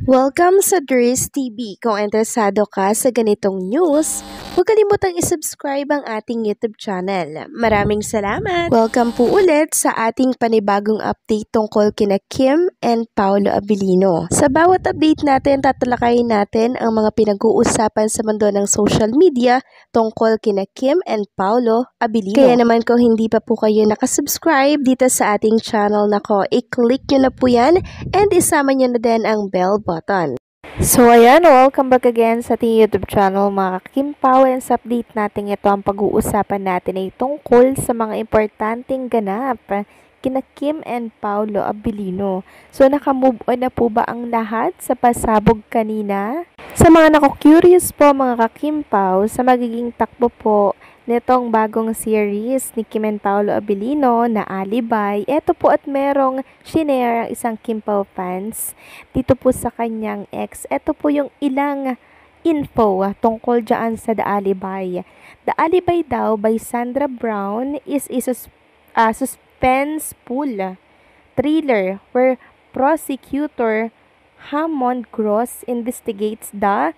Welcome sa Dris TV. Kung interesado ka sa ganitong news, huwag kalimutang isubscribe ang ating YouTube channel. Maraming salamat! Welcome po ulit sa ating panibagong update tungkol kina Kim and Paolo Abilino. Sa bawat update natin, tatalakayin natin ang mga pinag-uusapan sa mundo ng social media tungkol kina Kim and Paolo Abilino. Kaya naman kung hindi pa po kayo nakasubscribe dito sa ating channel nako, i-click nyo na po yan and isama nyo na din ang bell button. So ayan, welcome back again sa ating YouTube channel mga Kim Pao, and sa update natin ito ang pag-uusapan natin ay tungkol sa mga importanteng ganap kina Kim and Paolo Abilino. So nakamove on na po ba ang lahat sa pasabog kanina? Sa mga nako-curious po mga Kim Pao sa magiging takbo po nitong bagong series ni Kim and Paolo Abilino na Alibay, eto po at merong shinare ang isang Kim Pao fans dito po sa kanyang ex. Eto po yung ilang info tungkol dyan sa The Alibay. The Alibay daw by Sandra Brown is a suspenseful thriller where prosecutor Hammond Gross investigates the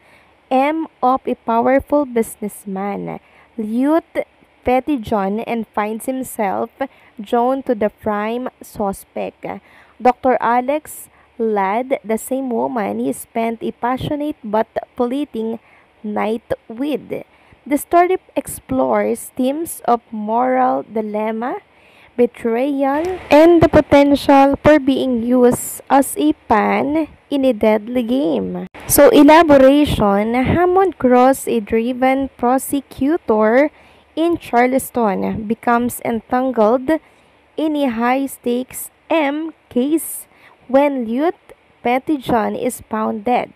M of a powerful businessman, Lute Pettyjohn, and finds himself drawn to the prime suspect, Dr. Alex Ladd, the same woman he spent a passionate but fleeting night with. The story explores themes of moral dilemma, betrayal, and the potential for being used as a pawn in a deadly game. So, elaboration, Hammond Gross, a driven prosecutor in Charleston, becomes entangled in a high-stakes M case when Lute Pettyjohn is found dead.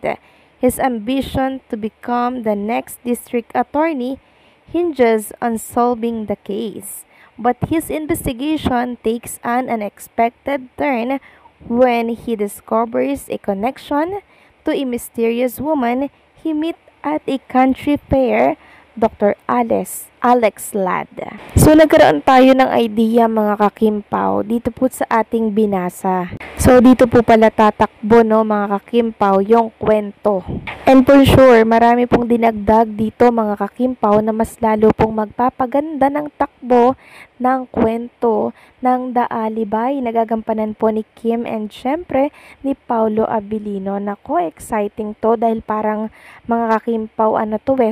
His ambition to become the next district attorney hinges on solving the case, but his investigation takes an unexpected turn when he discovers a connection to a mysterious woman he met at a country fair, Dr. Alex Ladd. So, nagkaroon tayo ng idea mga Kim Pao dito po sa ating binasa. So, dito po pala tatakbo mga Kim Pao yung kwento. And for sure, marami pong dinagdag dito mga Kim Pao na mas lalo pong magpapaganda ng takbo ng kwento ng The Alibay. Nagagampanan po ni Kim and syempre ni Paolo Abilino. Nako, exciting to dahil parang mga Kim Pao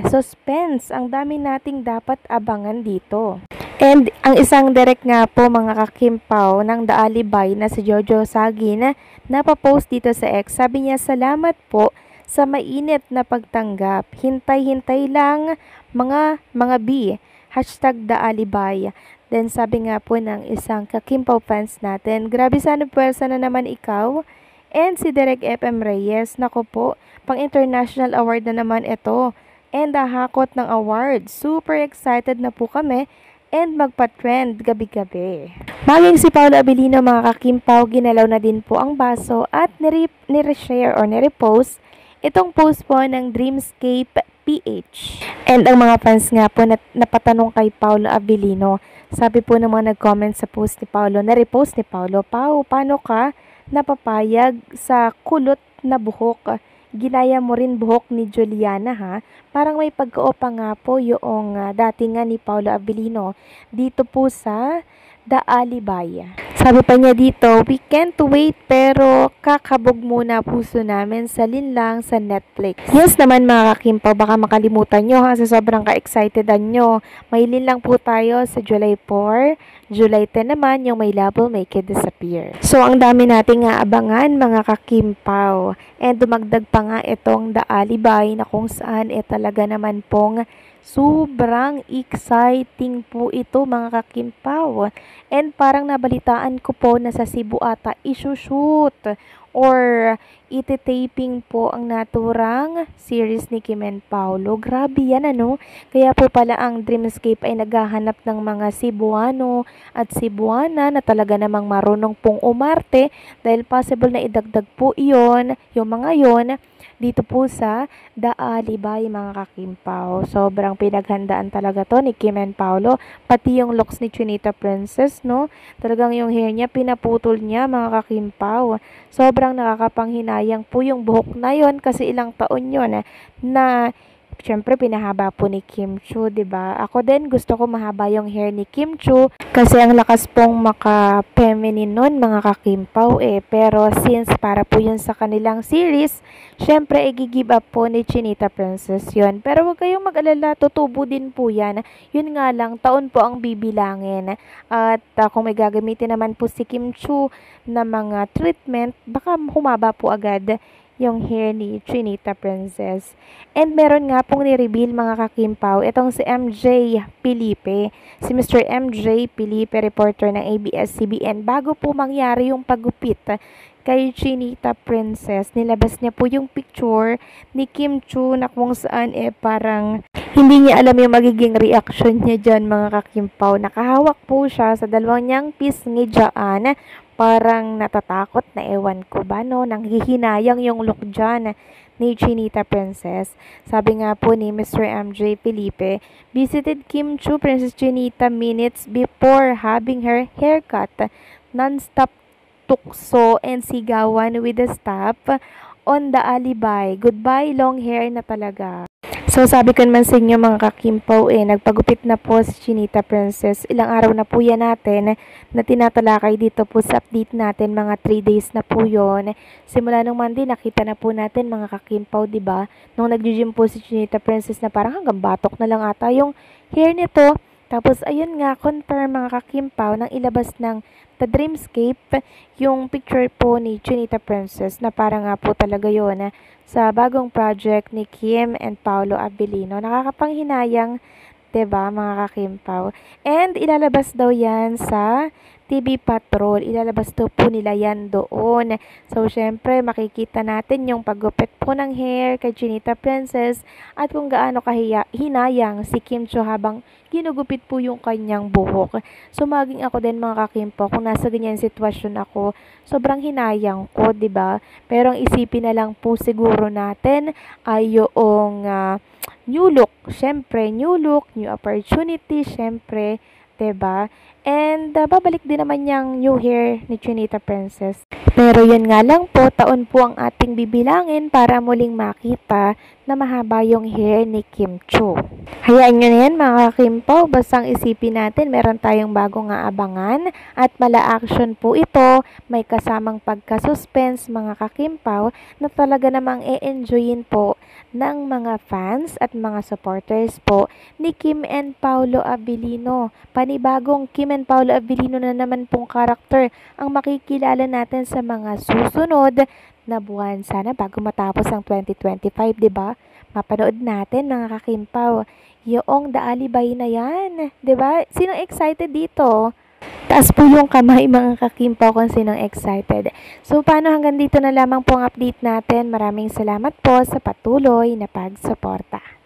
suspense. Ang dami nating dapat abangan dito. And ang isang direct nga po mga Kim Pao ng The Alibay na si Jojo Sagi na napapost dito sa X. Sabi niya, salamat po sa mainit na pagtanggap. Hintay-hintay lang mga B. Hashtag The Alibay. Then sabi nga po ng isang Kim Pao fans natin, grabe sana pwersa na naman ikaw. And si Derek FM Reyes, nako po, pang international award na naman ito. And hakot ng award. Super excited na po kami and magpa-trend gabi-gabi. Maging si Paolo Abilino mga Kim Pao, ginalaw na din po ang baso at nire-share or nire-post itong post po ng Dreamscape PH. And ang mga fans nga po napatanong kay Paolo Abilino. Sabi po ng mga nag-comment sa post ni Paolo, na-repost ni Paolo, Pao, paano ka napapayag sa kulot na buhok? Ginaya mo rin buhok ni Juliana ha. Parang may pagka-opa nga po yung dati nga ni Paolo Abilino dito po sa The Alibay. Sabi pa niya dito, we can't wait pero kakabog muna puso namin sa linlang sa Netflix. Yes naman mga Kim Pao, baka makalimutan nyo ha sa sobrang ka-excitedan nyo. May linlang po tayo sa July 4. July 10 naman yung My Love Will Make It Disappear. So ang dami nating abangan mga Kim Pao. And dumagdag pa nga itong The Alibay na kung saan talaga naman pong sobrang exciting po ito mga Kim Pao. And parang nabalitaan ko po na sa Cebu ata isushoot or iti-taping po ang naturang series ni Kim and Paolo. Grabe yan Kaya po pala ang Dreamscape ay naghahanap ng mga Cebuano at Cebuana na talaga namang marunong pong umarte dahil possible na idagdag po iyon, yung mga yon dito po sa The Alibay mga Kim Pao. Sobrang pinaghandaan talaga to ni Kim and Paolo. Pati yung looks ni Chinita Princess, Talagang yung hair niya, pinaputol niya mga Kim Pao. Sobrang nakakapanghinayang hinayang po yung buhok na yon kasi ilang taon yon na syempre pinahaba po ni Kim Chu, 'di ba? Ako din gusto ko mahaba yung hair ni Kim Chu kasi ang lakas pong maka-feminine nun mga kakimpaw Pero since para po yun sa kanilang series, syempre i-give up po ni Chinita Princess yun. Pero huwag kayong mag-alala, tutubo din po yan. Yun nga lang, taon po ang bibilangin. At kung may gagamitin naman po si Kim Chu na mga treatment, baka humaba po agad yung hair ni Chinita Princess. And meron nga pong ni-reveal mga kakimpaw, itong si MJ Felipe. Si Mr. MJ Felipe, reporter ng ABS-CBN, bago po mangyari yung paggupit kay Chinita Princess, nilabas niya po yung picture ni Kim Chu na kung saan parang hindi niya alam yung magiging reaction niya dyan mga kakimpaw. Nakahawak po siya sa dalawang niyang pisngi dyan. Parang natatakot na ewan ko ba no, nanghihinayang yung look dyan ni Chinita Princess. Sabi nga po ni Mr. MJ Felipe, visited Kim Chu, Princess Chinita minutes before having her haircut. Non-stop tukso and sigawan with the staff on the alibay. Goodbye, long hair na talaga. So, sabi ko naman sa inyo mga kakimpaw nagpagupit na po si Chinita Princess. Ilang araw na po yan natin na tinatalakay dito po sa update natin. Mga 3 days na po yon. Simula nung Monday, nakita na po natin mga kakimpaw, diba? Nung nag-gym po si Chinita Princess na parang hanggang batok na lang ata yung hair nito. Tapos, ayun nga, confirm mga kakimpaw nang ilabas ng The Dreamscape yung picture po ni Chinita Princess na parang nga po talaga yun sa bagong project ni Kim and Paolo Abilino. Nakakapanghinayang, 'di ba mga kakimpaw? And ilalabas daw yan sa TV Patrol. Ilalabas daw po nila yan doon. So, syempre, makikita natin yung paggupit po ng hair kay Chinita Princess at kung gaano hinayang si Kim Chu habang ginugupit po yung kanyang buhok. So, maging ako din mga kakimpo, kung nasa ganyan sitwasyon ako, sobrang hinayang ko, 'di ba? Pero ang isipin na lang po siguro natin ay yung new look. Syempre, new look, new opportunity, syempre, 'di ba? And babalik din naman yung new hair ni Chinita Princess. Pero yun nga lang po, taon po ang ating bibilangin para muling makita na mahaba yung hair ni Kim Chu. Hayaan nyo na yan mga kakimpaw, basta ang isipin natin meron tayong bagong aabangan at mala-action po ito, may kasamang pagka-suspense mga kakimpaw na talaga namang e-enjoyin po ng mga fans at mga supporters po ni Kim and Paolo Abilino. Panibagong Kim and Paolo Abilino na naman pong karakter ang makikilala natin sa mga susunod na buwan. Sana bago matapos ang 2025, 'di ba? Mapanood natin mga kakimpaw yung The Alibay na yan, 'di ba? Sinong excited dito? Taas po yung kamay mga kakimpaw kung sinong excited. So, paano hanggang dito na lamang po ang update natin. Maraming salamat po sa patuloy na pagsuporta.